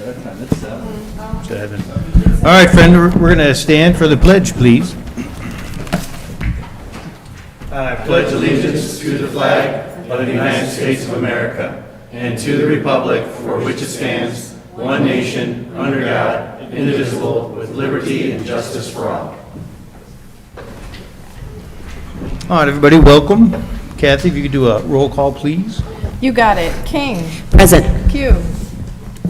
7. All right, friend, we're going to stand for the pledge, please. I pledge allegiance to the flag of the United States of America and to the republic for which it stands, one nation, under God, indivisible, with liberty and justice for all. All right, everybody, welcome. Kathy, if you could do a roll call, please. You got it. King. Present. Pugh.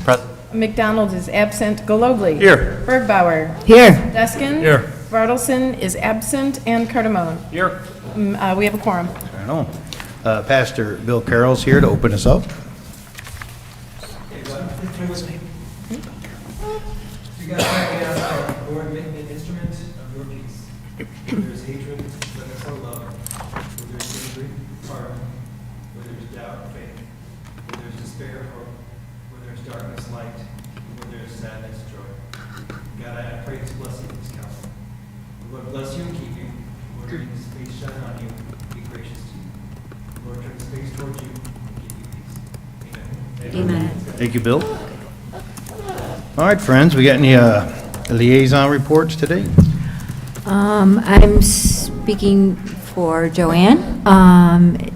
Present. McDonald is absent. Galogly. Here. Bergbauer. Here. Deskin. Here. Bartleson is absent. And Cardamone. Here. We have a quorum. I know. Pastor Bill Carroll's here to open us up. You guys might be asked, Lord, make me an instrument of your peace. Where there is hatred, let us know love. Where there is injury, pardon. Where there is doubt, faith. Where there is despair, hope. Where there is darkness, light. And where there is sadness, joy. God, I pray this blessing in this council. The Lord bless you and keep you. The Lord make his face shine on you and be gracious to you. The Lord turn his face towards you and give you peace. Amen. Amen. Thank you, Bill. All right, friends, we got any liaison reports today? I'm speaking for Joanne.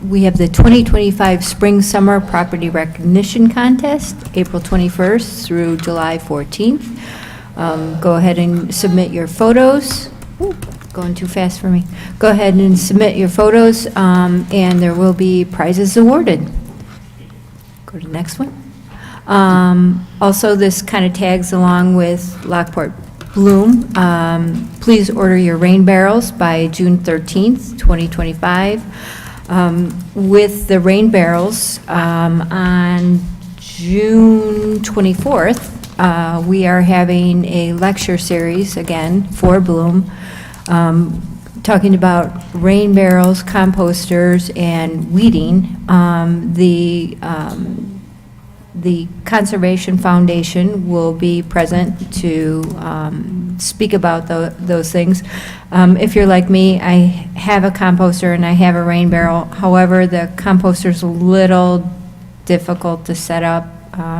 We have the 2025 Spring Summer Property Recognition Contest, April 21st through July 14th. Go ahead and submit your photos. Ooh, going too fast for me. Go ahead and submit your photos, and there will be prizes awarded. Go to the next one. Also, this kind of tags along with Lockport Bloom. Please order your rain barrels by June 13th, 2025. With the rain barrels, on June 24th, we are having a lecture series, again, for Bloom, talking about rain barrels, composters, and weeding. The Conservation Foundation will be present to speak about those things. If you're like me, I have a composter and I have a rain barrel. However, the composter's a little difficult to set up.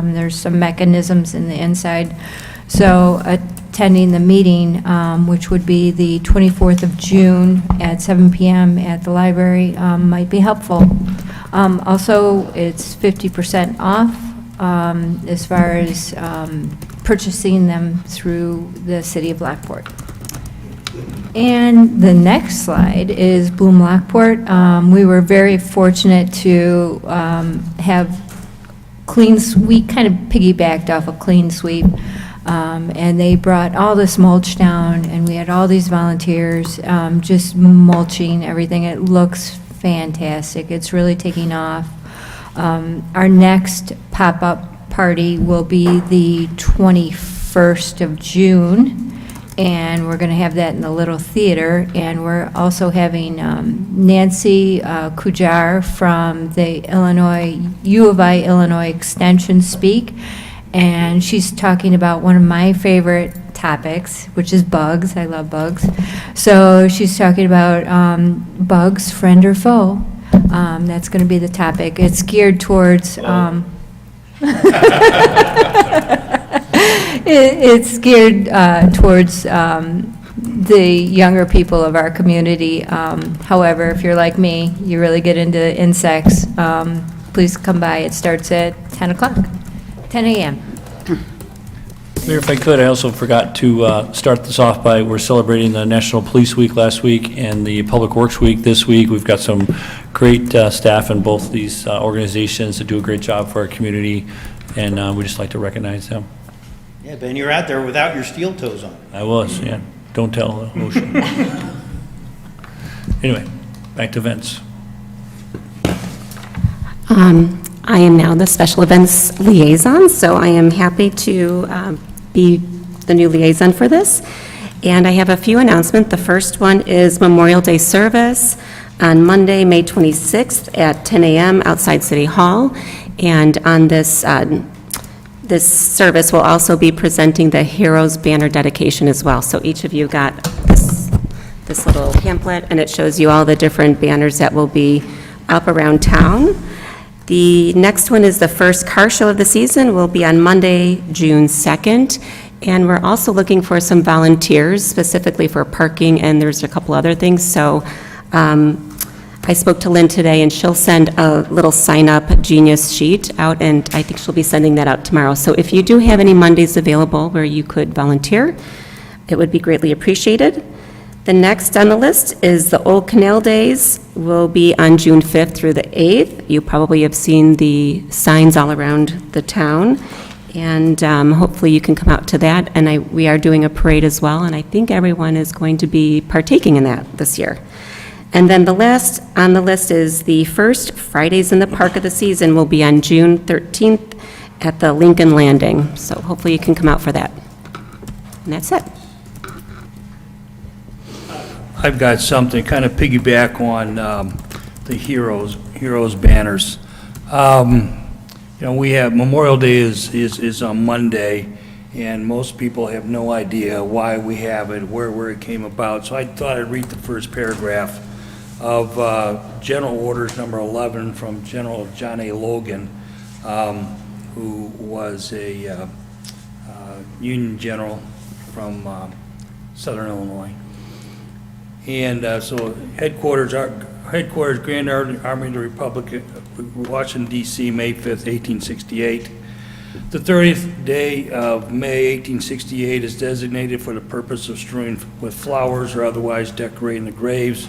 There's some mechanisms in the inside. So attending the meeting, which would be the 24th of June at 7 p.m. at the library, might be helpful. Also, it's 50% off. As far as purchasing them through the city of Lockport. And the next slide is Bloom Lockport. We were very fortunate to have we kind of piggybacked off of Clean Sweep, and they brought all this mulch down, and we had all these volunteers just mulching everything. It looks fantastic. It's really taking off. Our next pop-up party will be the 21st of June, and we're going to have that in the Little Theater. And we're also having Nancy Kujar from the U of I Illinois Extension speak, and she's talking about one of my favorite topics, which is bugs. I love bugs. So she's talking about bugs, friend or foe. That's going to be the topic. It's geared towards, it's geared towards the younger people of our community. However, if you're like me, you really get into insects, please come by. It starts at 10 o'clock, 10 a.m. Mayor, if I could, I also forgot to start this off by, we're celebrating the National Police Week last week and the Public Works Week this week. We've got some great staff in both these organizations that do a great job for our community, and we just like to recognize them. Yeah, Ben, you're out there without your steel toes on. I was, yeah. Don't tell the ocean. Anyway, back to events. I am now the Special Events Liaison, so I am happy to be the new liaison for this. And I have a few announcements. The first one is Memorial Day service on Monday, May 26th at 10 a.m. outside City Hall. And on this service will also be presenting the Heroes Banner dedication as well. So each of you got this little pamphlet, and it shows you all the different banners that will be up around town. The next one is the first car show of the season, will be on Monday, June 2nd. And we're also looking for some volunteers, specifically for parking, and there's a couple other things. So I spoke to Lynn today, and she'll send a little sign-up Genius sheet out, and I think she'll be sending that out tomorrow. So if you do have any Mondays available where you could volunteer, it would be greatly appreciated. The next on the list is the Old Canal Days, will be on June 5th through the 8th. You probably have seen the signs all around the town, and hopefully you can come out to that. And we are doing a parade as well, and I think everyone is going to be partaking in that this year. And then the last on the list is the first Fridays in the Park of the season will be on June 13th at the Lincoln Landing. So hopefully you can come out for that. And that's it. I've got something, kind of piggyback on the heroes banners. We have, Memorial Day is on Monday, and most people have no idea why we have it, where it came about. So I thought I'd read the first paragraph of General Orders Number 11 from General John A. Logan, who was a Union general from Southern Illinois. And so headquarters, Grand Army of the Republic, Washington, D.C., May 5th, 1868. The 30th day of May, 1868 is designated for the purpose of strewing with flowers or otherwise decorating the graves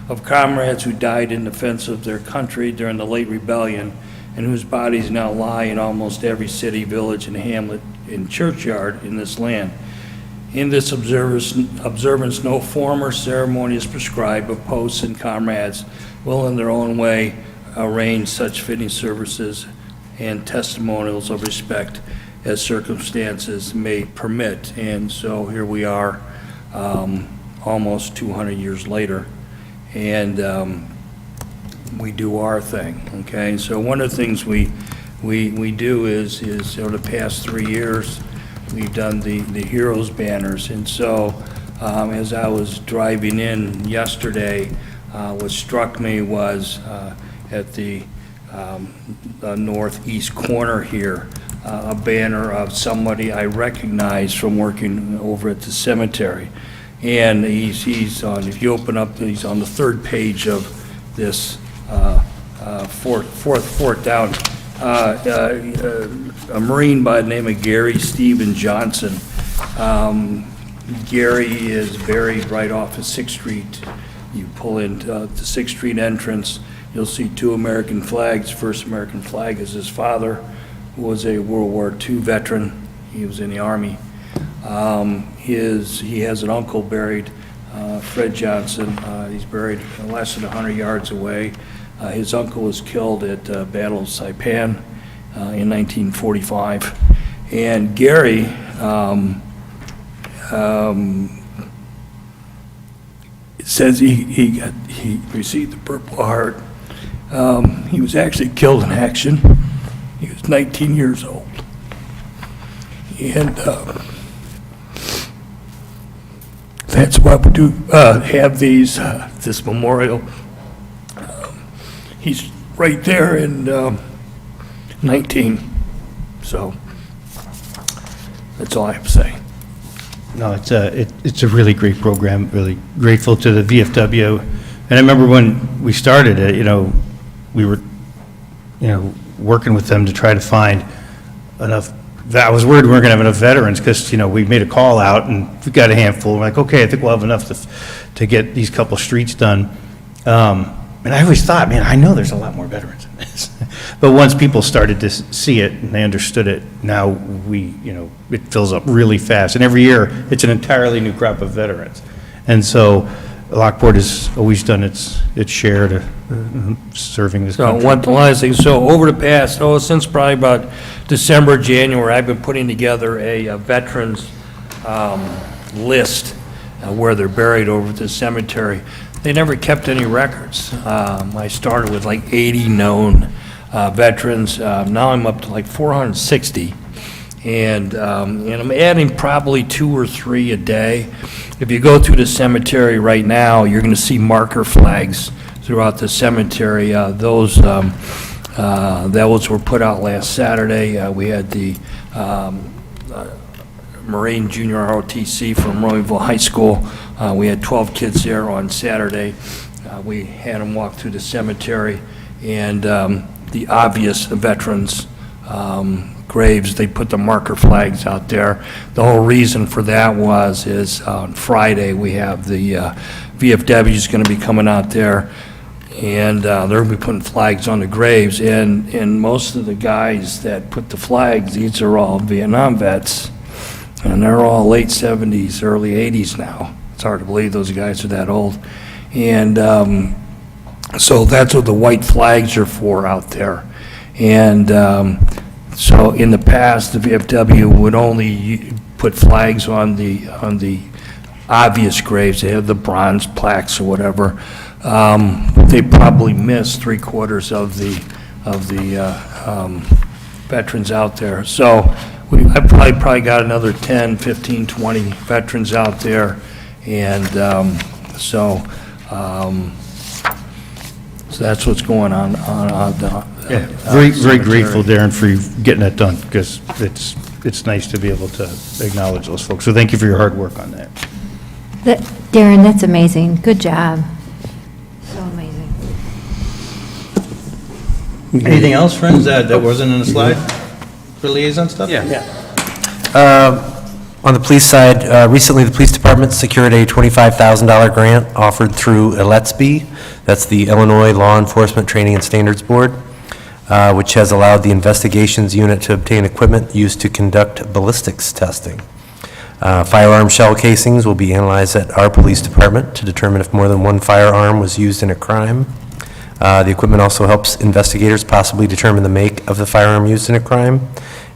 of comrades who died in defense of their country during the late rebellion and whose bodies now lie in almost every city, village, and hamlet and churchyard in this land. In this observance, no form or ceremony is prescribed, but posts and comrades will in their own way arrange such fitting services and testimonials of respect as circumstances may permit. And so here we are, almost 200 years later, and we do our thing, okay? So one of the things we do is over the past 3 years, we've done the heroes banners. And so as I was driving in yesterday, what struck me was at the northeast corner here, a banner of somebody I recognize from working over at the cemetery. And he's on, if you open up, he's on the third page of this fourth down. A Marine by the name of Gary Stephen Johnson. Gary is buried right off of 6th Street. You pull into the 6th Street entrance, you'll see 2 American flags. First American flag is his father, who was a World War II veteran. He was in the Army. He has an uncle buried, Fred Johnson. He's buried less than 100 yards away. His uncle was killed at Battle of Saipan in 1945. And Gary it says he received the Purple Heart. He was actually killed in action. He was 19 years old. And that's why we do have this memorial. He's right there in 19. So that's all I have to say. No, it's a really great program, really grateful to the VFW. And I remember when we started it, we were, working with them to try to find enough. I was worried we weren't going to have enough veterans because, we made a call out and we got a handful. We're like, okay, I think we'll have enough to get these couple streets done. And I always thought, man, I know there's a lot more veterans in this. But once people started to see it and they understood it, now it fills up really fast. And every year, it's an entirely new crop of veterans. And so Lockport has always done its share to serving this country. So one last thing, so over the past, since probably about December, January, I've been putting together a veterans list where they're buried over at the cemetery. They never kept any records. I started with like 80 known veterans. Now I'm up to like 460. And I'm adding probably 2 or 3 a day. If you go through the cemetery right now, you're going to see marker flags throughout the cemetery. Those Were put out last Saturday. We had the Marine Junior ROTC from Romeoville High School. We had 12 kids there on Saturday. We had them walk through the cemetery, and the obvious veterans' graves, they put the marker flags out there. The whole reason for that is on Friday, we have the VFW is going to be coming out there, and they're going to be putting flags on the graves, and most of the guys that put the flags, these are all Vietnam vets, and they're all late 70s, early 80s now. It's hard to believe those guys are that old. And so that's what the white flags are for out there. And so in the past, the VFW would only put flags on the obvious graves. They have the bronze plaques or whatever. They probably missed 3/4 of the veterans out there. So I probably got another 10, 15, 20 veterans out there, and so that's what's going on. Yeah, very grateful, Darren, for you getting that done, because it's nice to be able to acknowledge those folks. So thank you for your hard work on that. Darren, that's amazing. Good job. So amazing. Anything else, friends, that wasn't in the slide for liaison stuff? On the police side, recently the police department secured a $25,000 grant offered through ELETSB, that's the Illinois Law Enforcement Training and Standards Board, which has allowed the investigations unit to obtain equipment used to conduct ballistics testing. Firearm shell casings will be analyzed at our police department to determine if more than one firearm was used in a crime. The equipment also helps investigators possibly determine the make of the firearm used in a crime,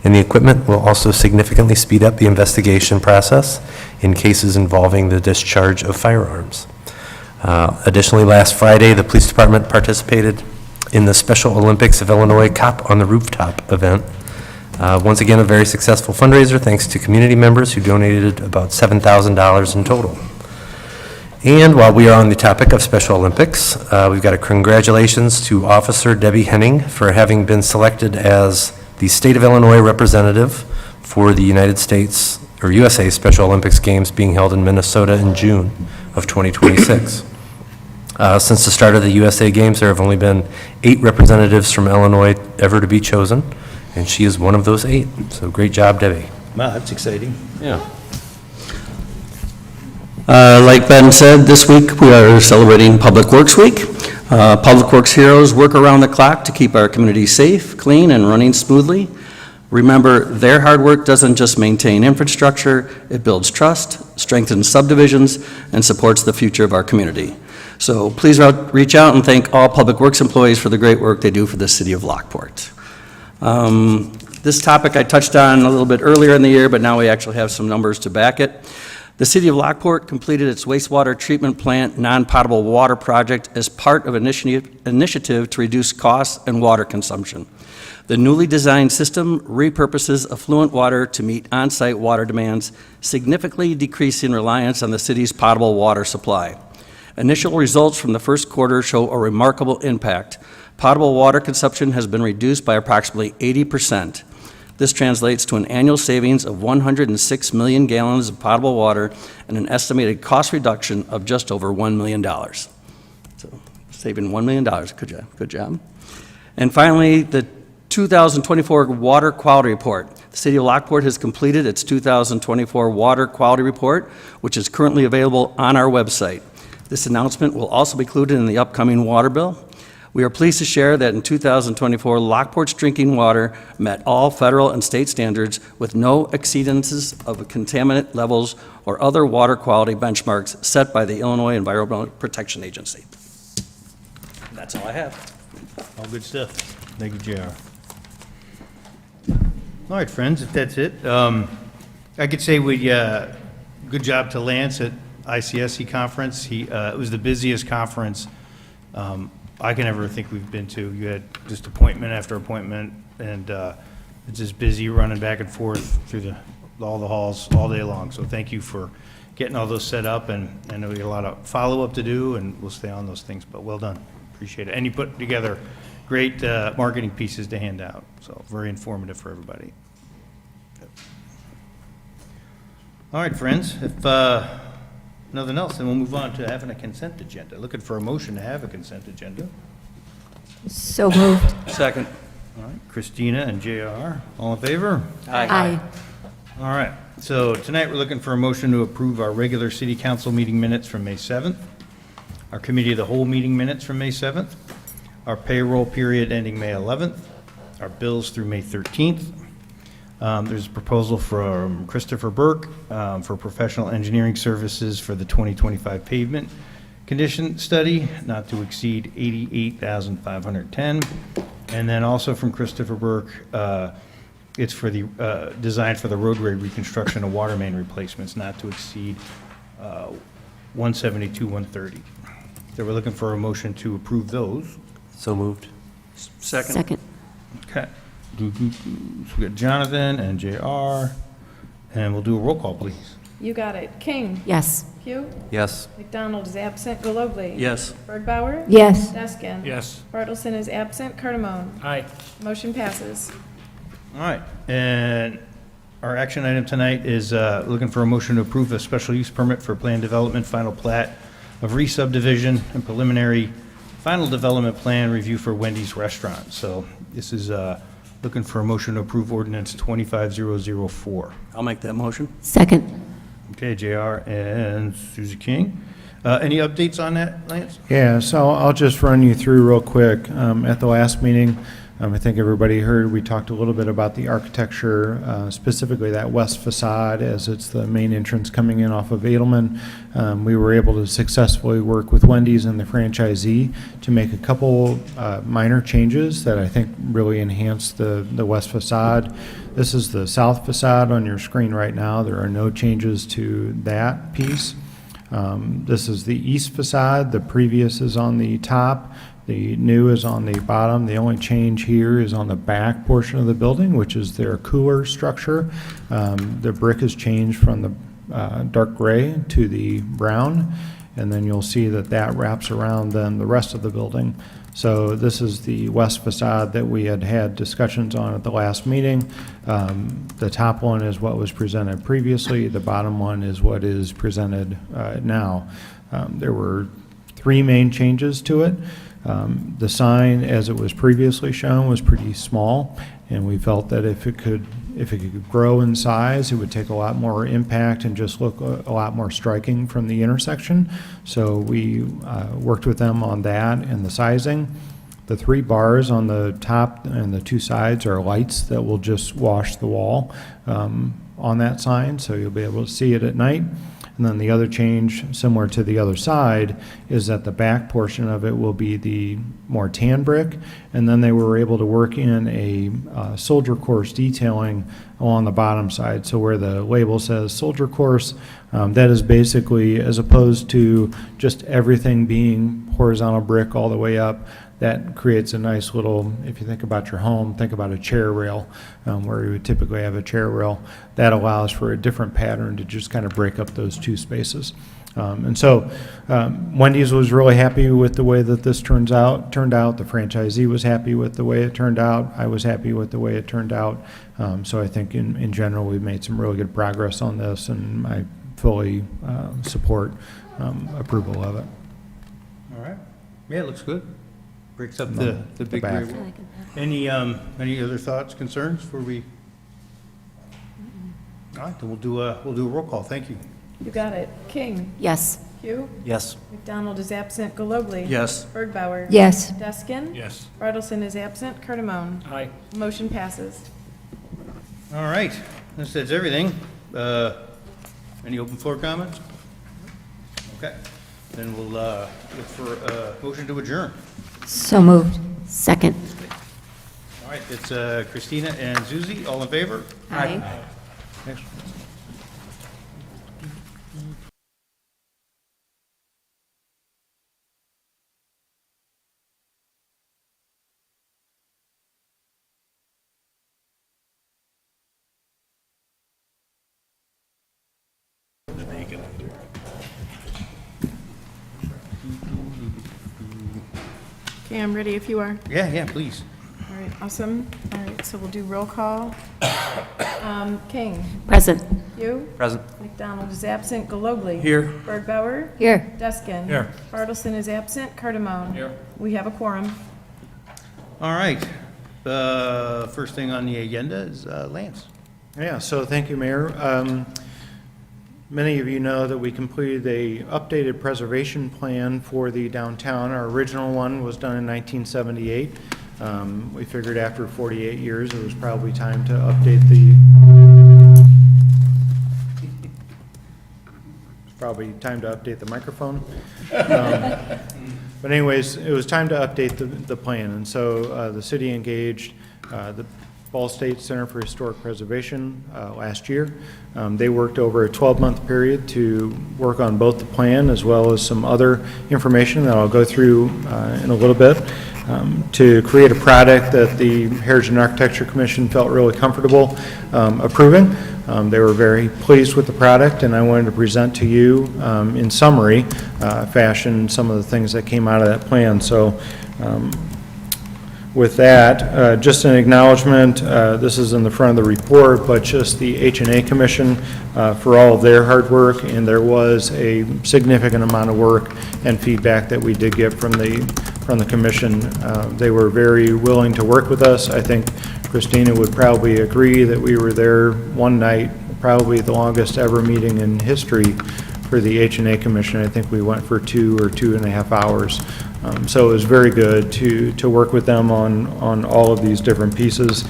and the equipment will also significantly speed up the investigation process in cases involving the discharge of firearms. Additionally, last Friday, the police department participated in the Special Olympics of Illinois Cop on the Rooftop event. Once again, a very successful fundraiser thanks to community members who donated about $7,000 in total. And while we are on the topic of Special Olympics, we've got a congratulations to Officer Debbie Henning for having been selected as the State of Illinois representative for the United States, or USA Special Olympics Games being held in Minnesota in June of 2026. Since the start of the USA Games, there have only been 8 representatives from Illinois ever to be chosen, and she is one of those 8. So great job, Debbie. Wow, that's exciting. Yeah. Like Ben said, this week we are celebrating Public Works Week. Public Works heroes work around the clock to keep our community safe, clean, and running smoothly. Remember, their hard work doesn't just maintain infrastructure, it builds trust, strengthens subdivisions, and supports the future of our community. So please reach out and thank all Public Works employees for the great work they do for the city of Lockport. This topic I touched on a little bit earlier in the year, but now we actually have some numbers to back it. The city of Lockport completed its wastewater treatment plant non-potable water project as part of an initiative to reduce costs and water consumption. The newly designed system repurposes affluent water to meet on-site water demands, significantly decreasing reliance on the city's potable water supply. Initial results from the first quarter show a remarkable impact. Potable water consumption has been reduced by approximately 80%. This translates to an annual savings of 106 million gallons of potable water and an estimated cost reduction of just over $1 million. So saving $1 million, good job. And finally, the 2024 Water Quality Report. The City of Lockport has completed its 2024 Water Quality Report, which is currently available on our website. This announcement will also be included in the upcoming water bill. We are pleased to share that in 2024, Lockport's drinking water met all federal and state standards with no exceedances of contaminant levels or other water quality benchmarks set by the Illinois Environmental Protection Agency. And that's all I have. All good stuff. Thank you, JR. All right, friends, if that's it, I could say good job to Lance at ICSC conference. It was the busiest conference I can ever think we've been to. You had just appointment after appointment, and it's just busy running back and forth through all the halls all day long. So thank you for getting all those set up, and I know we got a lot of follow-up to do, and we'll stay on those things, but well done. Appreciate it. And you put together great marketing pieces to hand out, so very informative for everybody. All right, friends, if nothing else, then we'll move on to having a consent agenda. Looking for a motion to have a consent agenda. So moved. Second. All right, Christina and JR, all in favor? Aye. All right, so tonight we're looking for a motion to approve our regular city council meeting minutes from May 7th, our committee of the whole meeting minutes from May 7th, our payroll period ending May 11th, our bills through May 13th. There's a proposal from Christopher Burke for professional engineering services for the 2025 pavement condition study, not to exceed $88,510. And then also from Christopher Burke, it's for the design for the roadway reconstruction and water main replacements, not to exceed $172,130. So we're looking for a motion to approve those. So moved. Second. Okay. So we got Jonathan and JR, and we'll do a roll call, please. You got it. King. Yes. Pugh. Yes. McDonald is absent. Galogly. Yes. Bergbauer. Yes. Deskin. Yes. Bartleson is absent. Cardamone. Aye. Motion passes. All right, and our action item tonight is looking for a motion to approve a special use permit for planned development, final plat of re-subdivision and preliminary final development plan review for Wendy's Restaurant. So this is looking for a motion to approve ordinance 25004. I'll make that motion. Second. Okay, JR and Susie King. Any updates on that, Lance? Yeah, so I'll just run you through real quick. At the last meeting, I think everybody heard, we talked a little bit about the architecture, specifically that west facade as it's the main entrance coming in off of Edelman. We were able to successfully work with Wendy's and the franchisee to make a couple minor changes that I think really enhance the west facade. This is the south facade on your screen right now. There are no changes to that piece. This is the east facade. The previous is on the top. The new is on the bottom. The only change here is on the back portion of the building, which is their cooler structure. The brick has changed from the dark gray to the brown, and then you'll see that that wraps around then the rest of the building. So this is the west facade that we had discussions on at the last meeting. The top one is what was presented previously. The bottom one is what is presented now. There were three main changes to it. The sign, as it was previously shown, was pretty small, and we felt that if it could grow in size, it would take a lot more impact and just look a lot more striking from the intersection. So we worked with them on that and the sizing. The three bars on the top and the two sides are lights that will just wash the wall on that sign, so you'll be able to see it at night. And then the other change, similar to the other side, is that the back portion of it will be the more tan brick, and then they were able to work in a soldier course detailing along the bottom side. So where the label says soldier course, that is basically, as opposed to just everything being horizontal brick all the way up, that creates a nice little, if you think about your home, think about a chair rail, where you would typically have a chair rail. That allows for a different pattern to just kind of break up those two spaces. And so Wendy's was really happy with the way that this turned out. The franchisee was happy with the way it turned out. I was happy with the way it turned out. So I think in general, we've made some really good progress on this, and I fully support approval of it. All right. Yeah, it looks good. Breaks up the big back. gray wall. Any other thoughts, concerns before we? All right, then we'll do a roll call. Thank you. You got it. King. Yes. Pugh. Yes. McDonald is absent. Galogly. Yes. Bergbauer. Yes. Deskin. Yes. Bartleson is absent. Cardamone. Aye. Motion passes. All right, that's everything. Any open floor comments? Okay, then we'll look for a motion to adjourn. So moved. Second. All right, it's Christina and Susie, all in favor? Aye. Next. Okay, I'm ready if you are. Yeah, please. All right, awesome. All right, so we'll do roll call. King, Present. Hugh, Present. McDonald is absent, Galogly. Here. Bergbauer, Here. Deskin. Here. Bartleson is absent, Cardamone. Here. We have a quorum. All right. First thing on the agenda is Lance. Yeah, so thank you, Mayor. Many of you know that we completed a updated preservation plan for the downtown. Our original one was done in 1978. We figured after 48 years, it was probably time to update the microphone. But anyways, it was time to update the plan, and so the city engaged the Ball State Center for Historic Preservation last year. They worked over a 12-month period to work on both the plan as well as some other information that I'll go through in a little bit to create a product that the Heritage and Architecture Commission felt really comfortable approving. They were very pleased with the product, and I wanted to present to you in summary fashion some of the things that came out of that plan. So with that, just an acknowledgement, this is in the front of the report, but just the H&A Commission for all of their hard work, and there was a significant amount of work and feedback that we did get from the commission. They were very willing to work with us. I think Christina would probably agree that we were there one night, probably the longest ever meeting in history for the H&A Commission. I think we went for 2 or 2.5 hours. So it was very good to work with them on all of these different pieces.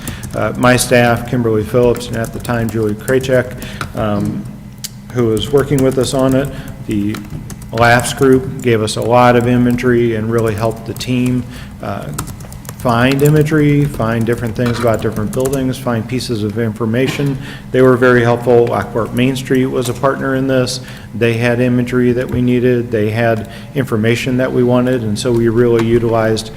My staff, Kimberly Phillips, and at the time Julie Krajcek, who was working with us on it, the LAFS group gave us a lot of imagery and really helped the team find imagery, find different things about different buildings, find pieces of information. They were very helpful. Lockport Main Street was a partner in this. They had imagery that we needed. They had information that we wanted, and so we really utilized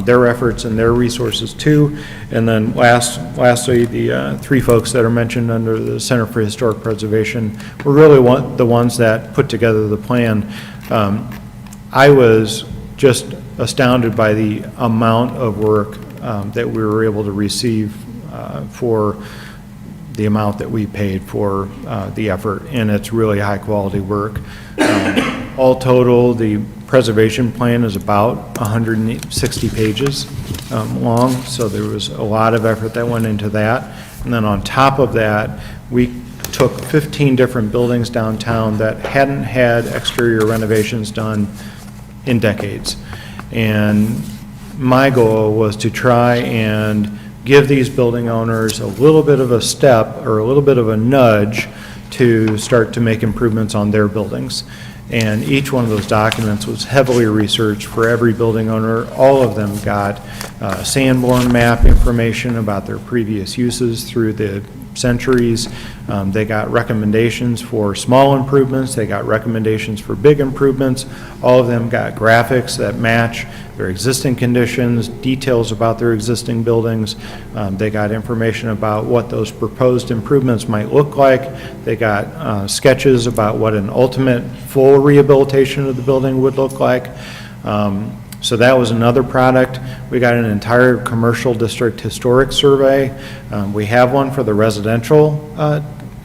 their efforts and their resources too. And then lastly, the 3 folks that are mentioned under the Center for Historic Preservation were really the ones that put together the plan. I was just astounded by the amount of work that we were able to receive for the amount that we paid for the effort, and it's really high-quality work. All total, the preservation plan is about 160 pages long, so there was a lot of effort that went into that. And then on top of that, we took 15 different buildings downtown that hadn't had exterior renovations done in decades. And my goal was to try and give these building owners a little bit of a step or a little bit of a nudge to start to make improvements on their buildings. And each one of those documents was heavily researched for every building owner. All of them got Sanborn map information about their previous uses through the centuries. They got recommendations for small improvements. They got recommendations for big improvements. All of them got graphics that match their existing conditions, details about their existing buildings. They got information about what those proposed improvements might look like. They got sketches about what an ultimate full rehabilitation of the building would look like. So that was another product. We got an entire commercial district historic survey. We have one for the residential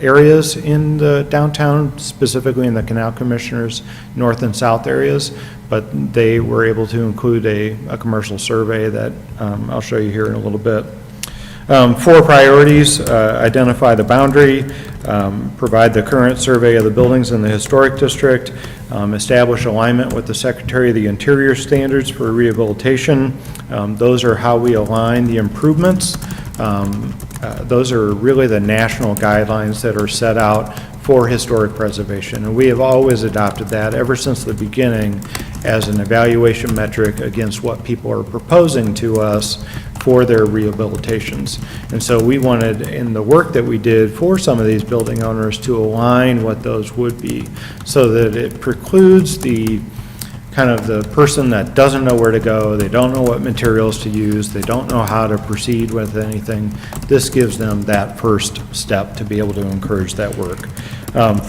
areas in the downtown, specifically in the Canal Commissioners North and South areas, but they were able to include a commercial survey that I'll show you here in a little bit. 4 priorities: identify the boundary, provide the current survey of the buildings in the historic district, establish alignment with the Secretary of the Interior standards for rehabilitation. Those are how we align the improvements. Those are really the national guidelines that are set out for historic preservation, and we have always adopted that ever since the beginning as an evaluation metric against what people are proposing to us for their rehabilitations. And so we wanted, in the work that we did for some of these building owners, to align what those would be so that it precludes the kind of the person that doesn't know where to go, they don't know what materials to use, they don't know how to proceed with anything. This gives them that first step to be able to encourage that work.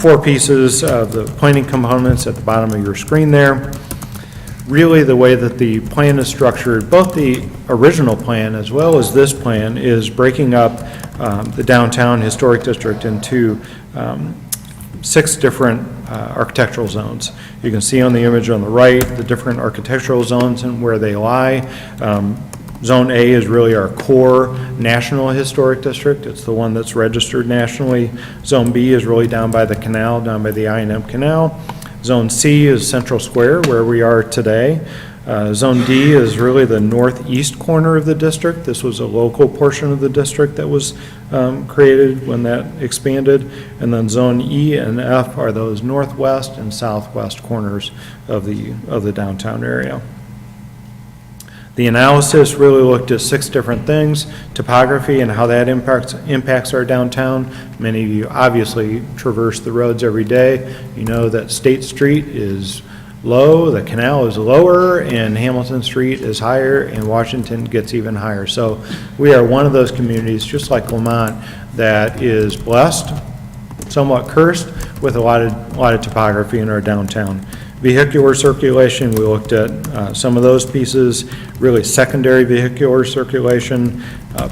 4 pieces of the planning components at the bottom of your screen there. really the way that the plan is structured, both the original plan as well as this plan, is breaking up the downtown historic district into 6 different architectural zones. You can see on the image on the right the different architectural zones and where they lie. Zone A is really our core national historic district. It's the one that's registered nationally. Zone B is really down by the canal, down by the I&M Canal. Zone C is Central Square, where we are today. Zone D is really the northeast corner of the district. This was a local portion of the district that was created when that expanded. And then Zone E and F are those northwest and southwest corners of the downtown area. The analysis really looked at 6 different things: topography and how that impacts our downtown. Many of you obviously traverse the roads every day. You know that State Street is low, the canal is lower, and Hamilton Street is higher, and Washington gets even higher. So we are one of those communities, just like Lamont, that is blessed, somewhat cursed, with a lot of topography in our downtown. Vehicular circulation, we looked at some of those pieces, really secondary vehicular circulation,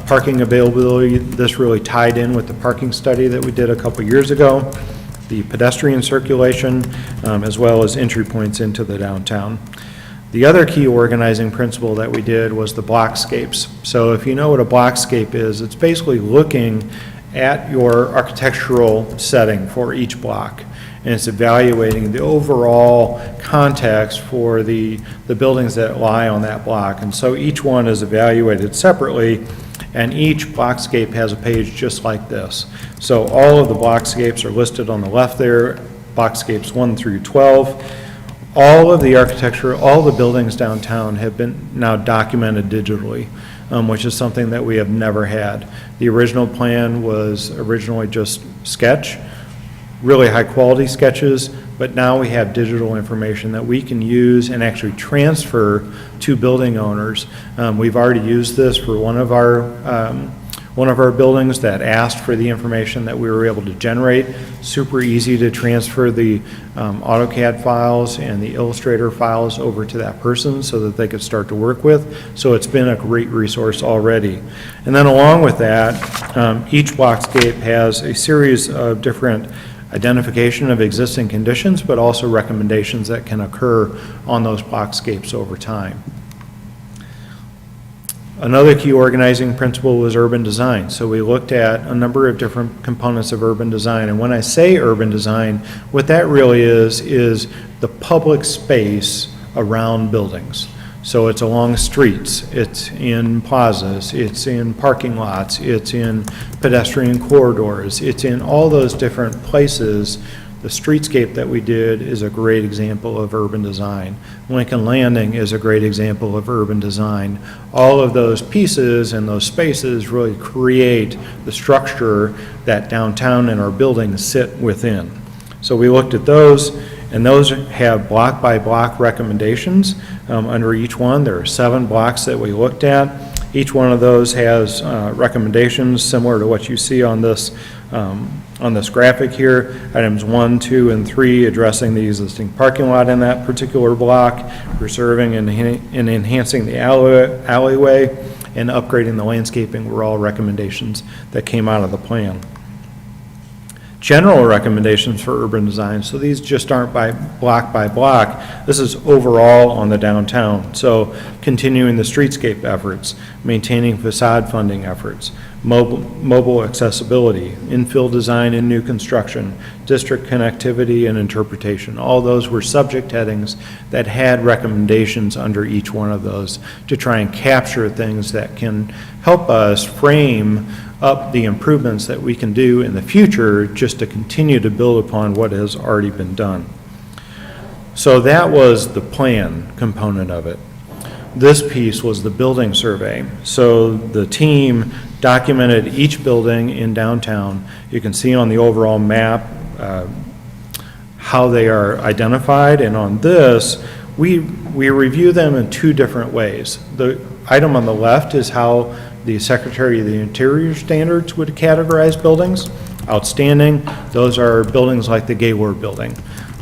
parking availability. This really tied in with the parking study that we did a couple years ago, the pedestrian circulation, as well as entry points into the downtown. The other key organizing principle that we did was the blockscapes. So if you know what a blockscape is, it's basically looking at your architectural setting for each block, and it's evaluating the overall context for the buildings that lie on that block. And so each one is evaluated separately, and each blockscape has a page just like this. So all of the blockscapes are listed on the left there, blockscapes 1 through 12. All of the architecture, all the buildings downtown have been now documented digitally, which is something that we have never had. The original plan was originally just sketch, really high quality sketches, but now we have digital information that we can use and actually transfer to building owners. We've already used this for one of our buildings that asked for the information that we were able to generate. Super easy to transfer the AutoCAD files and the Illustrator files over to that person so that they could start to work with. So it's been a great resource already. And then along with that, each blockscape has a series of different identification of existing conditions, but also recommendations that can occur on those blockscapes over time. Another key organizing principle was urban design. So we looked at a number of different components of urban design. And when I say urban design, what that really is the public space around buildings. So it's along streets, it's in plazas, it's in parking lots, it's in pedestrian corridors, it's in all those different places. The streetscape that we did is a great example of urban design. Lincoln Landing is a great example of urban design. All of those pieces and those spaces really create the structure that downtown and our buildings sit within. So we looked at those, and those have block by block recommendations under each one. There are 7 blocks that we looked at. Each one of those has recommendations similar to what you see on this graphic here. Items 1, 2, and 3 addressing the existing parking lot in that particular block, preserving and enhancing the alleyway, and upgrading the landscaping were all recommendations that came out of the plan. General recommendations for urban design, so these just aren't by block, this is overall on the downtown. So continuing the streetscape efforts, maintaining facade funding efforts, mobile accessibility, infill design and new construction, district connectivity and interpretation. All those were subject headings that had recommendations under each one of those to try and capture things that can help us frame up the improvements that we can do in the future just to continue to build upon what has already been done. So that was the plan component of it. This piece was the building survey. So the team documented each building in downtown. You can see on the overall map how they are identified, and on this, we review them in 2 different ways. The item on the left is how the Secretary of the Interior standards would categorize buildings. Outstanding, those are buildings like the Gaylord building.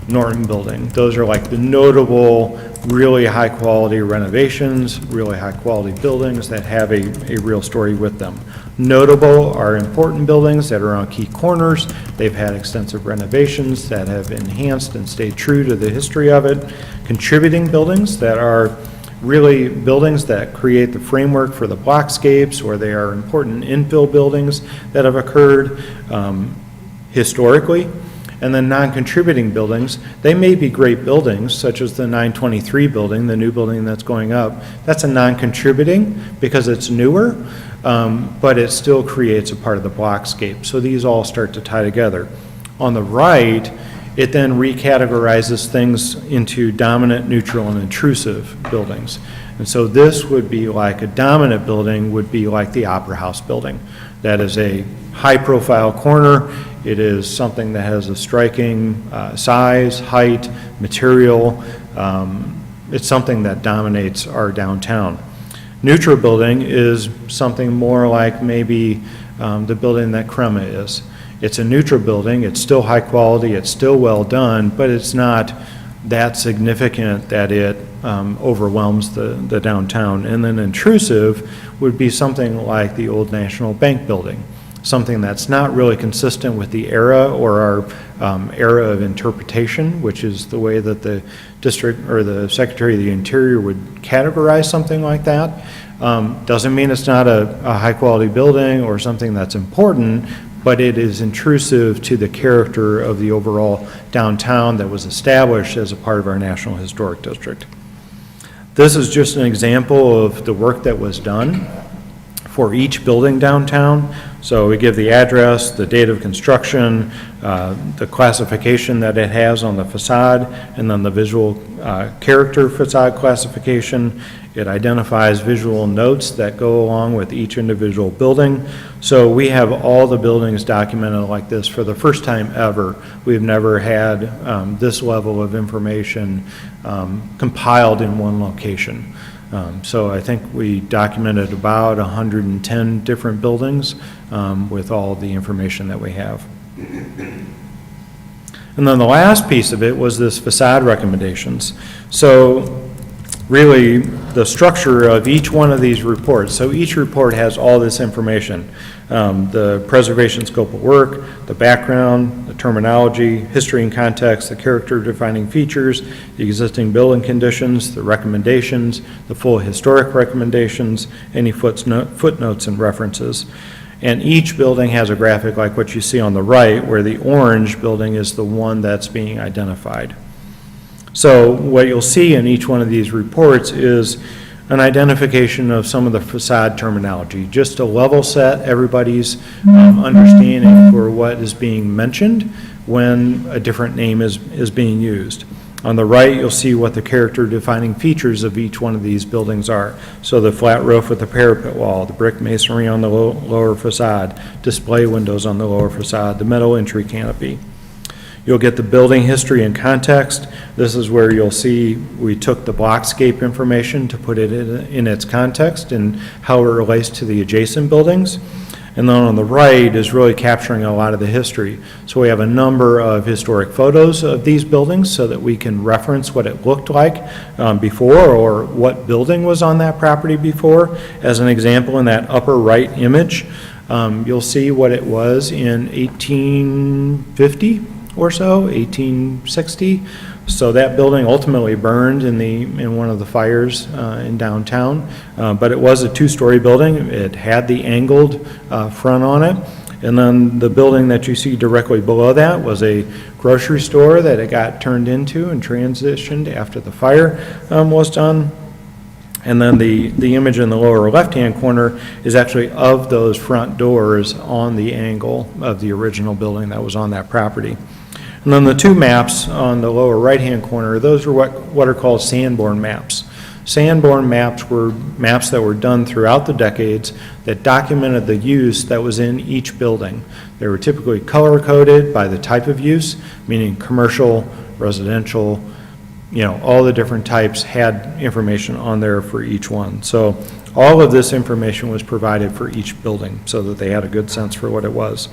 Norton Building. Those are like the notable, really high-quality renovations, really high-quality buildings that have a real story with them. Notable are important buildings that are on key corners. They've had extensive renovations that have enhanced and stayed true to the history of it. Contributing buildings that are really buildings that create the framework for the blockscapes, or they are important infill buildings that have occurred historically. And then non-contributing buildings, they may be great buildings, such as the 923 building, the new building that's going up. That's a non-contributing because it's newer, but it still creates a part of the blockscape. So these all start to tie together. On the right, it then recategorizes things into dominant, neutral, and intrusive buildings. And so this would be like a dominant building would be like the Opera House building. That is a high-profile corner. It is something that has a striking size, height, material. It's something that dominates our downtown. Neutral building is something more like maybe the building that Crema is. It's a neutral building. It's still high quality. It's still well done, but it's not that significant that it overwhelms the downtown. And then intrusive would be something like the old National Bank building, something that's not really consistent with the era or our era of interpretation, which is the way that the district or the Secretary of the Interior would categorize something like that. Doesn't mean it's not a high quality building or something that's important, but it is intrusive to the character of the overall downtown that was established as a part of our National Historic District. This is just an example of the work that was done for each building downtown. So we give the address, the date of construction, the classification that it has on the facade, and then the visual character facade classification. It identifies visual notes that go along with each individual building. So we have all the buildings documented like this for the first time ever. We've never had this level of information compiled in one location. So I think we documented about 110 different buildings with all the information that we have. And then the last piece of it was this facade recommendations. So really the structure of each one of these reports. So each report has all this information. The preservation scope of work, the background, the terminology, history and context, the character defining features, the existing building conditions, the recommendations, the full historic recommendations, any footnotes and references. And each building has a graphic like what you see on the right, where the orange building is the one that's being identified. So what you'll see in each one of these reports is an identification of some of the facade terminology, just to level set everybody's understanding for what is being mentioned when a different name is being used. On the right, you'll see what the character defining features of each one of these buildings are. So the flat roof with the parapet wall, the brick masonry on the lower facade, display windows on the lower facade, the metal entry canopy. You'll get the building history and context. This is where you'll see we took the blockscape information to put it in its context and how it relates to the adjacent buildings. And then on the right is really capturing a lot of the history. So we have a number of historic photos of these buildings so that we can reference what it looked like before, or what building was on that property before. As an example, in that upper right image, you'll see what it was in 1850 or so, 1860. So that building ultimately burned in one of the fires in downtown, but it was a two-story building. It had the angled front on it, and then the building that you see directly below that was a grocery store that it got turned into and transitioned after the fire was done. And then the image in the lower left-hand corner is actually of those front doors on the angle of the original building that was on that property. And then the two maps on the lower right-hand corner, those are what are called Sanborn maps. Sanborn maps were maps that were done throughout the decades that documented the use that was in each building. They were typically color-coded by the type of use, meaning commercial, residential, all the different types had information on there for each one. So all of this information was provided for each building so that they had a good sense for what it was.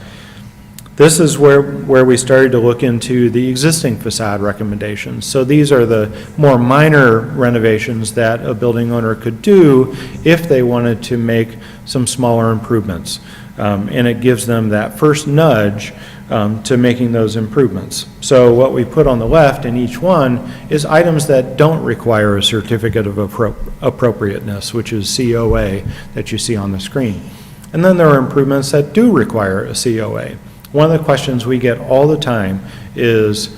This is where we started to look into the existing facade recommendations. So these are the more minor renovations that a building owner could do if they wanted to make some smaller improvements. And it gives them that first nudge to making those improvements. So what we put on the left in each one is items that don't require a certificate of appropriateness, which is COA that you see on the screen. And then there are improvements that do require a COA. One of the questions we get all the time is,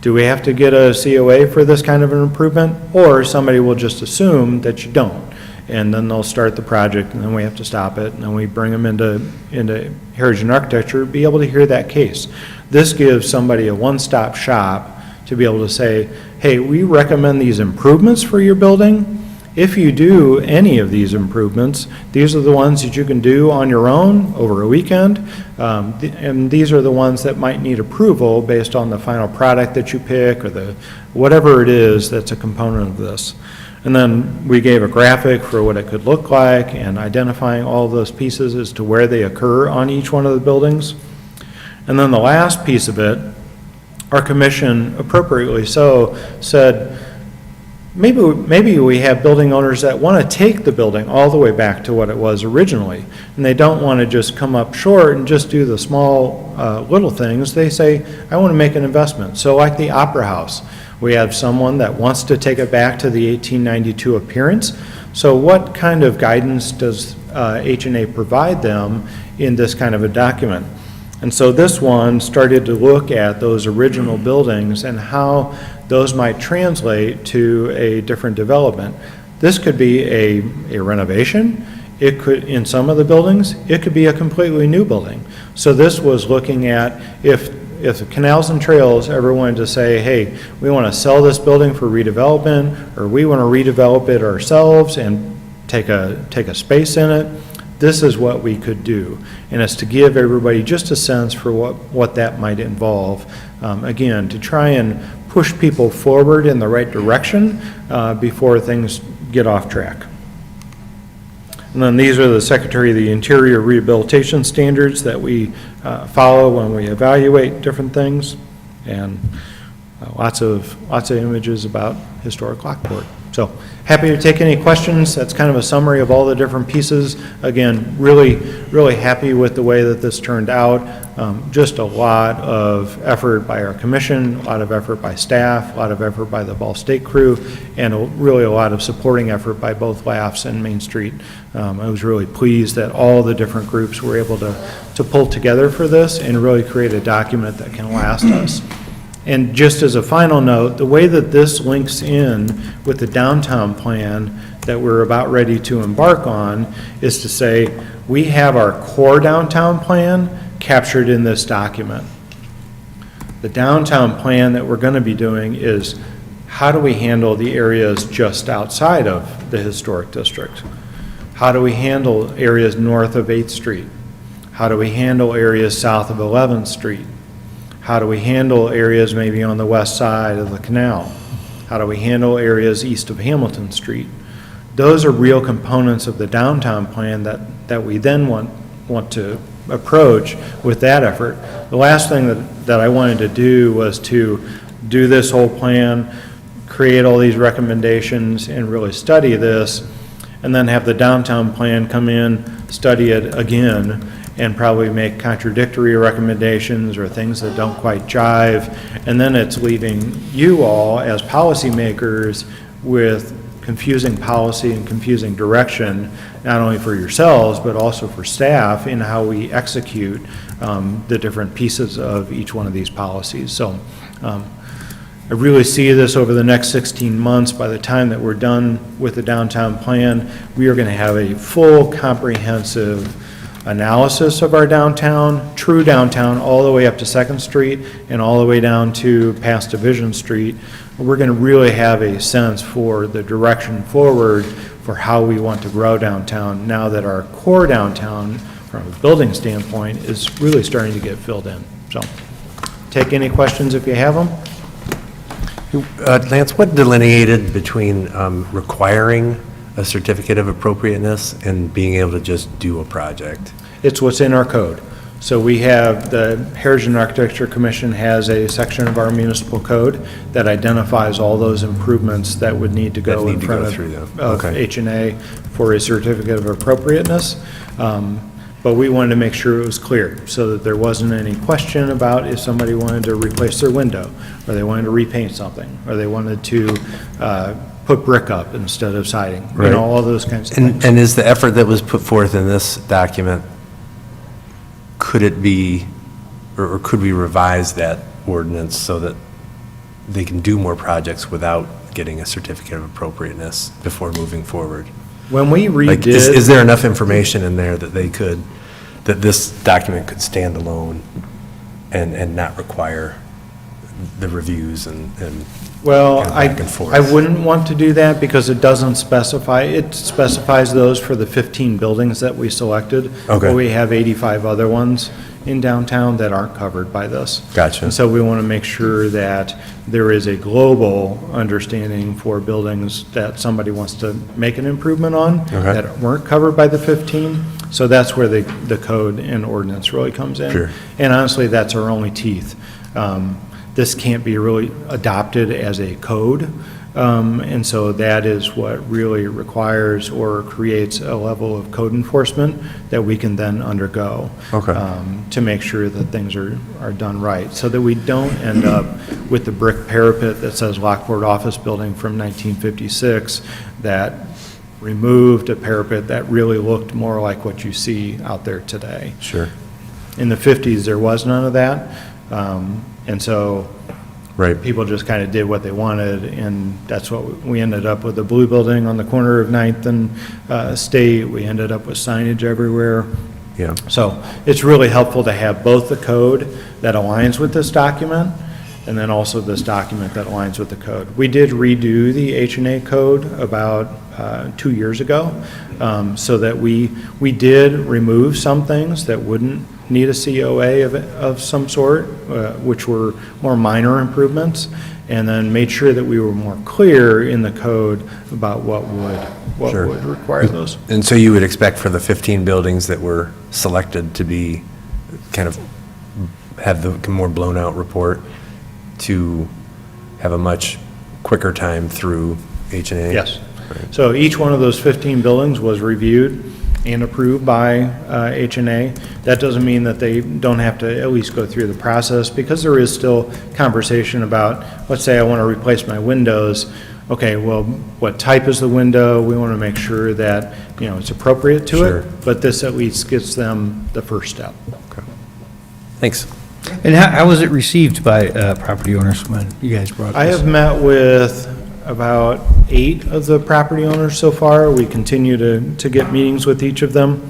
do we have to get a COA for this kind of an improvement? Or somebody will just assume that you don't. And then they'll start the project, and then we have to stop it, and then we bring them into Heritage and Architecture, be able to hear that case. This gives somebody a one-stop shop to be able to say, hey, we recommend these improvements for your building. If you do any of these improvements, these are the ones that you can do on your own over a weekend, and these are the ones that might need approval based on the final product that you pick or the whatever it is that's a component of this. And then we gave a graphic for what it could look like and identifying all those pieces as to where they occur on each one of the buildings. And then the last piece of it, our commission, appropriately so, said, maybe we have building owners that want to take the building all the way back to what it was originally, and they don't want to just come up short and just do the small little things. They say, I want to make an investment. So like the Opera House, we have someone that wants to take it back to the 1892 appearance. So what kind of guidance does H&A provide them in this kind of a document? And so this one started to look at those original buildings and how those might translate to a different development. This could be a renovation. It could, in some of the buildings, it could be a completely new building. So this was looking at if the Canals and Trails ever wanted to say, hey, we want to sell this building for redevelopment, or we want to redevelop it ourselves and take a space in it, this is what we could do. And it's to give everybody just a sense for what that might involve. Again, to try and push people forward in the right direction before things get off track. And then these are the Secretary of the Interior rehabilitation standards that we follow when we evaluate different things, and lots of images about historic Lockport. So happy to take any questions. That's kind of a summary of all the different pieces. Again, really happy with the way that this turned out. Just a lot of effort by our commission, a lot of effort by staff, a lot of effort by the Ball State crew, and really a lot of supporting effort by both LAFs and Main Street. I was really pleased that all the different groups were able to pull together for this and really create a document that can last us. And just as a final note, the way that this links in with the downtown plan that we're about ready to embark on is to say, we have our core downtown plan captured in this document. The downtown plan that we're going to be doing is, how do we handle the areas just outside of the historic district? How do we handle areas north of 8th Street? How do we handle areas south of 11th Street? How do we handle areas maybe on the west side of the canal? How do we handle areas east of Hamilton Street? Those are real components of the downtown plan that we then want to approach with that effort. The last thing that I wanted to do was to do this whole plan, create all these recommendations, and really study this, and then have the downtown plan come in, study it again, and probably make contradictory recommendations or things that don't quite jive. And then it's leaving you all as policymakers with confusing policy and confusing direction, not only for yourselves, but also for staff in how we execute the different pieces of each one of these policies. So I really see this over the next 16 months. By the time that we're done with the downtown plan, we are going to have a full comprehensive analysis of our downtown, true downtown, all the way up to 2nd Street and all the way down to past Division Street. We're going to really have a sense for the direction forward for how we want to grow downtown now that our core downtown, from a building standpoint, is really starting to get filled in. So take any questions if you have them. Lance, what delineated between requiring a certificate of appropriateness and being able to just do a project? It's what's in our code. So we have, the Heritage and Architecture Commission has a section of our municipal code that identifies all those improvements that would need to go That need in to front go through them. of Okay. H&A for a certificate of appropriateness. But we wanted to make sure it was clear, so that there wasn't any question about if somebody wanted to replace their window, or they wanted to repaint something, or they wanted to put brick up instead of siding. You Right. know, all those kinds of things. And is the effort that was put forth in this document, could it be, or could we revise that ordinance so that they can do more projects without getting a certificate of appropriateness before moving forward? When we Like, redid. is there enough information in there that they could, that this document could stand alone and not require the reviews and Well, kind of back and forth? I wouldn't want to do that because it doesn't specify, it specifies those for the 15 buildings that we selected. Okay. But we have 85 other ones in downtown that aren't covered by this. Gotcha. And so we want to make sure that there is a global understanding for buildings that somebody wants to make an improvement on Okay. that weren't covered by the 15. So that's where the code and ordinance really comes in. Sure. And honestly, that's our only teeth. This can't be really adopted as a code, and so that is what really requires or creates a level of code enforcement that we can then undergo. Okay. To make sure that things are done right, so that we don't end up with the brick parapet that says Lockport Office Building from 1956 that removed a parapet that really looked more like what you see out there today. Sure. In the 50s, there was none of that, and so Right. people just kind of did what they wanted, and that's what we ended up with, the blue building on the corner of 9th and State. We ended up with signage everywhere. Yeah. So it's really helpful to have both the code that aligns with this document, and then also this document that aligns with the code. We did redo the H&A code about 2 years ago, so that we did remove some things that wouldn't need a COA of some sort, which were more minor improvements, and then made sure that we were more clear in the code about what Sure. would require those. And so you would expect for the 15 buildings that were selected to be, kind of, have the more blown-out report, to have a much quicker time through H&A? Yes. So each one of those 15 buildings was reviewed and approved by H&A. That doesn't mean that they don't have to at least go through the process, because there is still conversation about, let's say I want to replace my windows. Okay, well, what type is the window? We want to make sure that, it's appropriate to Sure. it, but this at least gets them the first step. Thanks. And how was it received by property owners when you guys brought this? I have met with about 8 of the property owners so far. We continue to get meetings with each of them.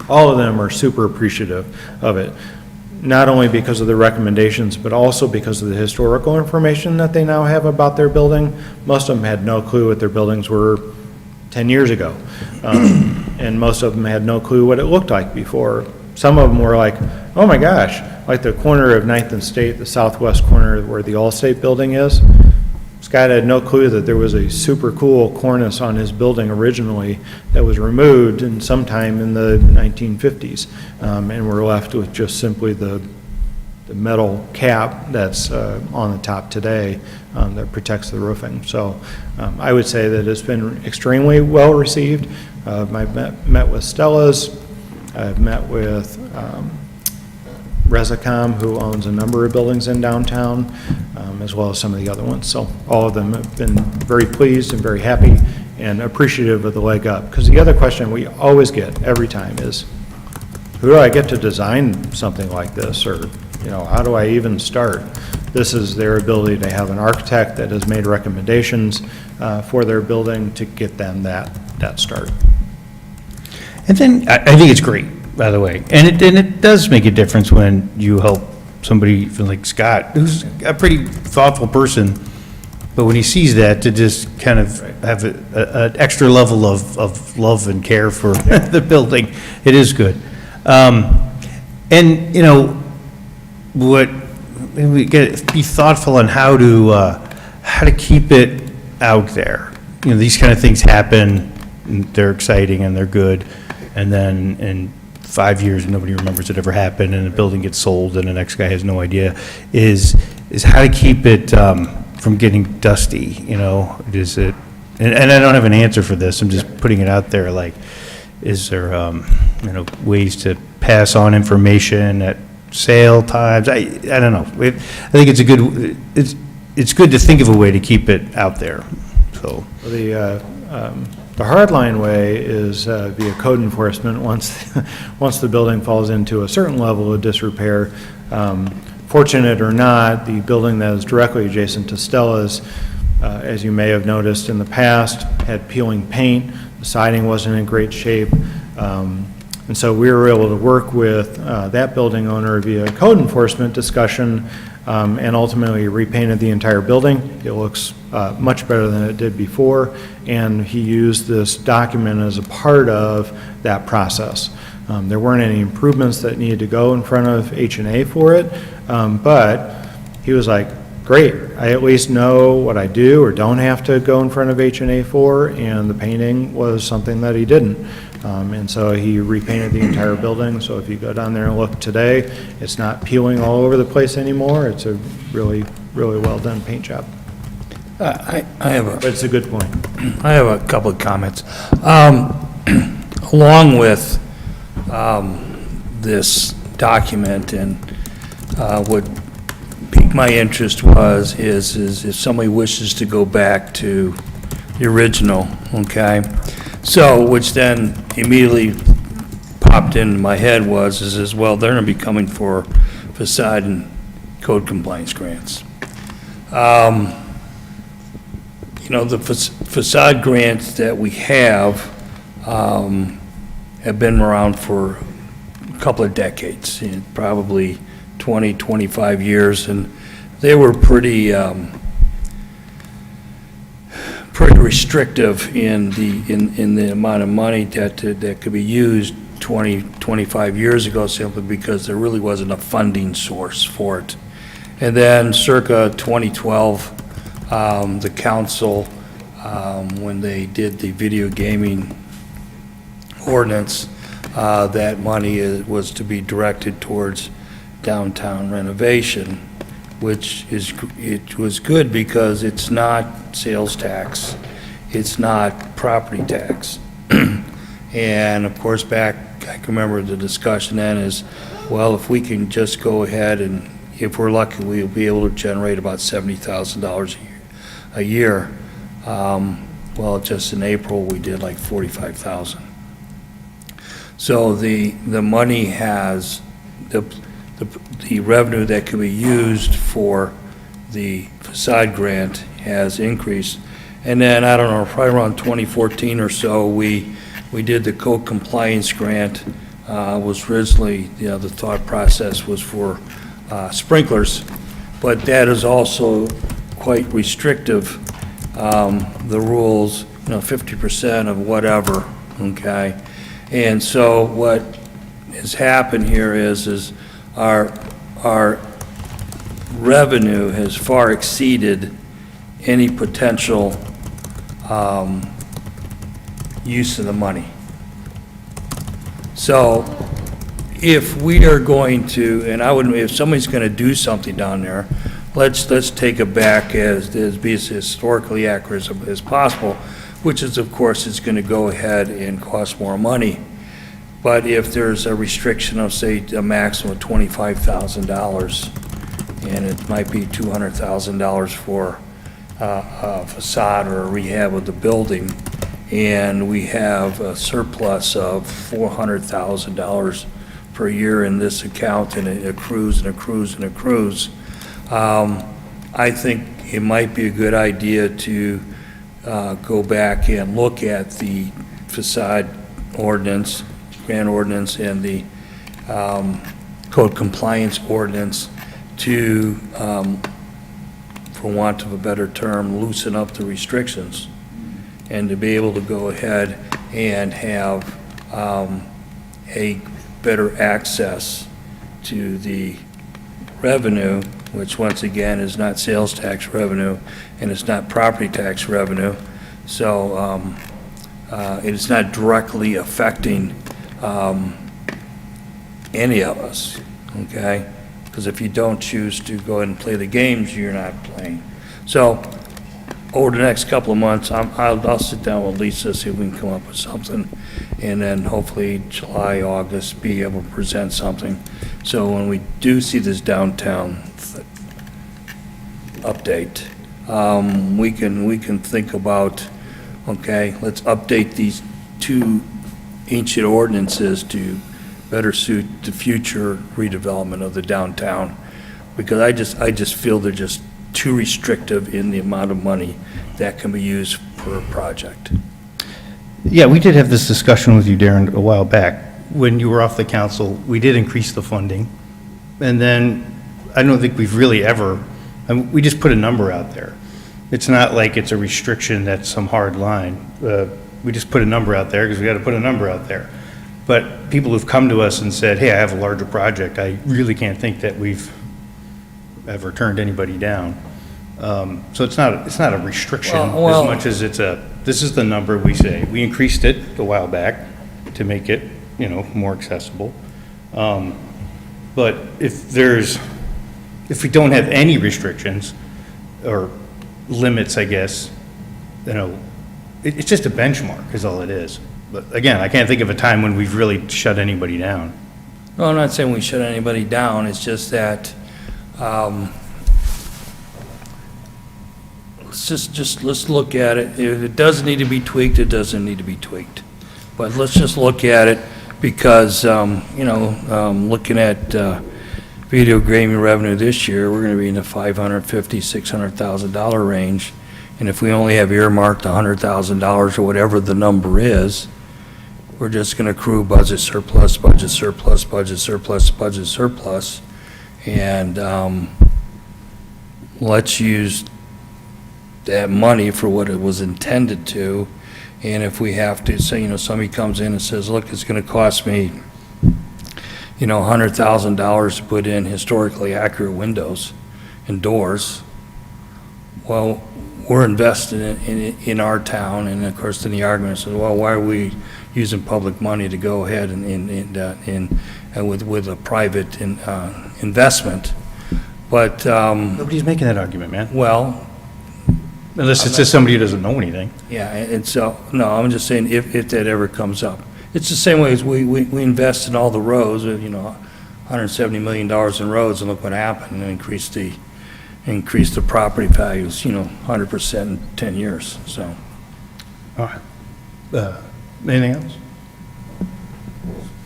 All of them are super appreciative of it, not only because of the recommendations, but also because of the historical information that they now have about their building. Most of them had no clue what their buildings were 10 years ago, and most of them had no clue what it looked like before. Some of them were like, oh my gosh, like the corner of 9th and State, the southwest corner where the Allstate building is. Scott had no clue that there was a super cool cornice on his building originally that was removed in sometime in the 1950s. And we're left with just simply the metal cap that's on the top today that protects the roofing. So I would say that it's been extremely well received. I've met with Stella's. I've met with Resicom, who owns a number of buildings in downtown, as well as some of the other ones. So all of them have been very pleased and very happy and appreciative of the leg up. Because the other question we always get every time is, who do I get to design something like this? Or, how do I even start? This is their ability to have an architect that has made recommendations for their building to get them that start. And then, I think it's great, by the way. And it does make a difference when you help somebody like Scott, who's a pretty thoughtful person, but when he sees that, to just kind of have an extra level of love and care for the building, it is good. And, we get be thoughtful on how to keep it out there. These kind of things happen, and they're exciting and they're good, and 5 years and nobody remembers it ever happened, and the building gets sold and the next guy has no idea, is how to keep it from getting dusty, you know? Is it, and I don't have an answer for this, I'm just putting it out there, like, is there, you know, ways to pass on information at sale times? I don't know. I think it's a good, it's good to think of a way to keep it out there, so. The hardline way is via code enforcement, once the building falls into a certain level of disrepair. Fortunate or not, the building that is directly adjacent to Stella's, as you may have noticed in the past, had peeling paint. The siding wasn't in great shape. And so we were able to work with that building owner via code enforcement discussion, and ultimately repainted the entire building. It looks much better than it did before, and he used this document as a part of that process. There weren't any improvements that needed to go in front of H&A for it, but he was like, great, I at least know what I do or don't have to go in front of H&A for, and the painting was something that he didn't. And so he repainted the entire building, so if you go down there and look today, it's not peeling all over the place anymore. It's a really, really well-done paint job. I have But it's a good point. I have a couple of comments. Along with this document, and what piqued my interest is if somebody wishes to go back to the original, okay? So, which then immediately popped into my head is well, they're going to be coming for facade and code compliance grants. You know, the facade grants that we have been around for a couple of decades, probably 20, 25 years, and they were pretty restrictive in the amount of money that could be used 20, 25 years ago, simply because there really wasn't a funding source for it. And then circa 2012, the council, when they did the video gaming ordinance, that money was to be directed towards downtown renovation, which it was good because it's not sales tax, it's not property tax. And of course, I can remember the discussion then is, well, if we can just go ahead and, if we're lucky, we'll be able to generate about $70,000 a year. Well, just in April, we did like 45,000. So the money has, the revenue that can be used for the facade grant has increased. And then, I don't know, probably around 2014 or so, we did the code compliance grant. Was originally, you know, the thought process was for sprinklers, but that is also quite restrictive. The rules, you know, 50% of whatever, okay? And so what has happened here is our revenue has far exceeded any potential use of the money. So if we are going to, and I would, if somebody's going to do something down there, let's take it back as be as historically accurate as possible, which is, of course, it's going to go ahead and cost more money. But if there's a restriction of, say, a maximum of $25,000, and it might be $200,000 for a facade or a rehab of the building, and we have a surplus of $400,000 per year in this account, and it accrues and accrues and accrues, I think it might be a good idea to go back and look at the facade ordinance, grant ordinance, and the code compliance ordinance to, for want of a better term, loosen up the restrictions, and to be able to go ahead and have a better access to the revenue, which once again is not sales tax revenue and it's not property tax revenue. So it is not directly affecting any of us, okay? Because if you don't choose to go ahead and play the games, you're not playing. So, over the next couple of months, I'll sit down with Lisa, see if we can come up with something, and then hopefully July, August, be able to present something. So when we do see this downtown update, we can think about, okay, let's update these two ancient ordinances to better suit the future redevelopment of the downtown, because I just feel they're just too restrictive in the amount of money that can be used per project. Yeah, we did have this discussion with you, Darren, a while back. When you were off the council, we did increase the funding. And then, I don't think we've really ever, we just put a number out there. It's not like it's a restriction that's some hard line. We just put a number out there because we got to put a number out there. But people who've come to us and said, hey, I have a larger project, I really can't think that we've ever turned anybody down. So it's not a restriction Well- as much as it's this is the number we say. We increased it a while back to make it, more accessible. But if we don't have any restrictions or limits, I guess, it's just a benchmark is all it is. But again, I can't think of a time when we've really shut anybody down. No, I'm not saying we shut anybody down, it's just that, let's look at it. If it does need to be tweaked, it doesn't need to be tweaked. But let's just look at it because, looking at video gaming revenue this year, we're going to be in the $550,000, $600,000 range. And if we only have earmarked $100,000 or whatever the number is, we're just going to accrue budget surplus, budget surplus, budget surplus, budget surplus. And let's use that money for what it was intended to. And if we have to say, somebody comes in and says, look, it's going to cost me, $100,000 to put in historically accurate windows and doors. Well, we're invested in our town, and of course, then the argument is, well, why are we using public money to go ahead and with a private investment? But Nobody's making that argument, man. well, Unless it's just somebody who doesn't know anything. yeah, and so no, I'm just saying if that ever comes up, it's the same way as we invest in all the roads, $170 million in roads, and look what happened, and increase the property values, 100% in 10 years, so. All right. Anything else?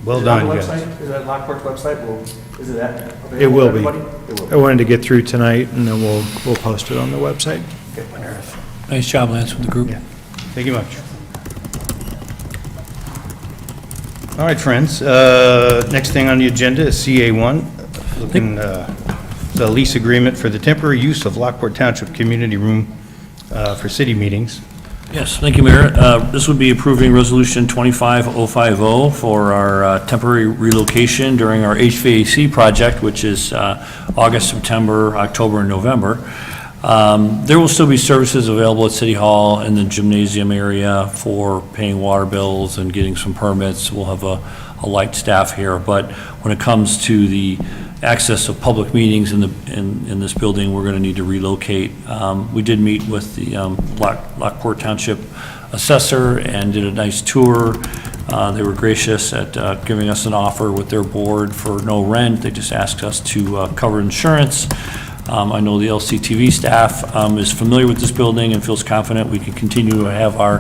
Well done, guys. Is that Lockport's website? Is it that? It will be. It will I wanted to get through tonight, and then we'll post it on the website. Nice job, Lance, with the group. Yeah. Thank you much. All right, friends. Next thing on the agenda is CA1, looking the lease agreement for the temporary use of Lockport Township Community Room for city meetings. Yes, thank you, Mayor. This would be approving Resolution 25050 for our temporary relocation during our HVAC project, which is August, September, October, and November. There will still be services available at City Hall and the gymnasium area for paying water bills and getting some permits. We'll have a light staff here, but when it comes to the access of public meetings in this building, we're going to need to relocate. We did meet with the Lockport Township assessor and did a nice tour. They were gracious at giving us an offer with their board for no rent. They just asked us to cover insurance. I know the LCTV staff is familiar with this building and feels confident we can continue to have our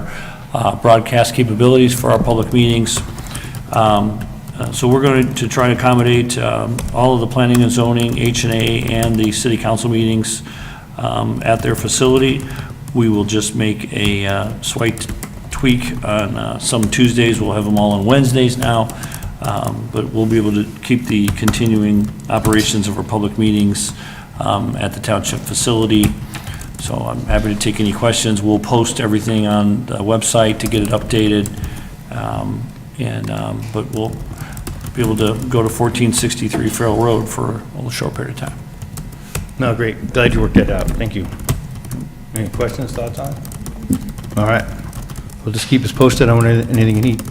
broadcast capabilities for our public meetings. So we're going to try to accommodate all of the planning and zoning, H&A, and the city council meetings at their facility. We will just make a slight tweak on some Tuesdays. We'll have them all on Wednesdays now. But we'll be able to keep the continuing operations of our public meetings at the township facility. So I'm happy to take any questions. We'll post everything on the website to get it updated. But we'll be able to go to 1463 Farrell Road for a little short period of time. No, great. Glad you worked that out. Thank you. Any questions, thoughts on it? All right. We'll just keep us posted on anything you need.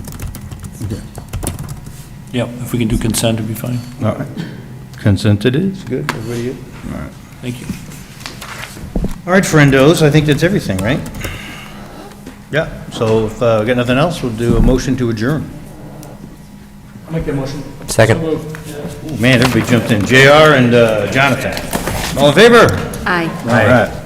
Yep, if we can do consent, it'd be fine. All right. Consent it is. Good. Everybody good? All right. Thank you. All right, friendos, I think that's everything, right? Yeah, so if we got nothing else, we'll do a motion to adjourn. I'll make that motion. Second. Ooh, man, everybody jumped in. JR and Jonathan. All in favor? Aye. All right.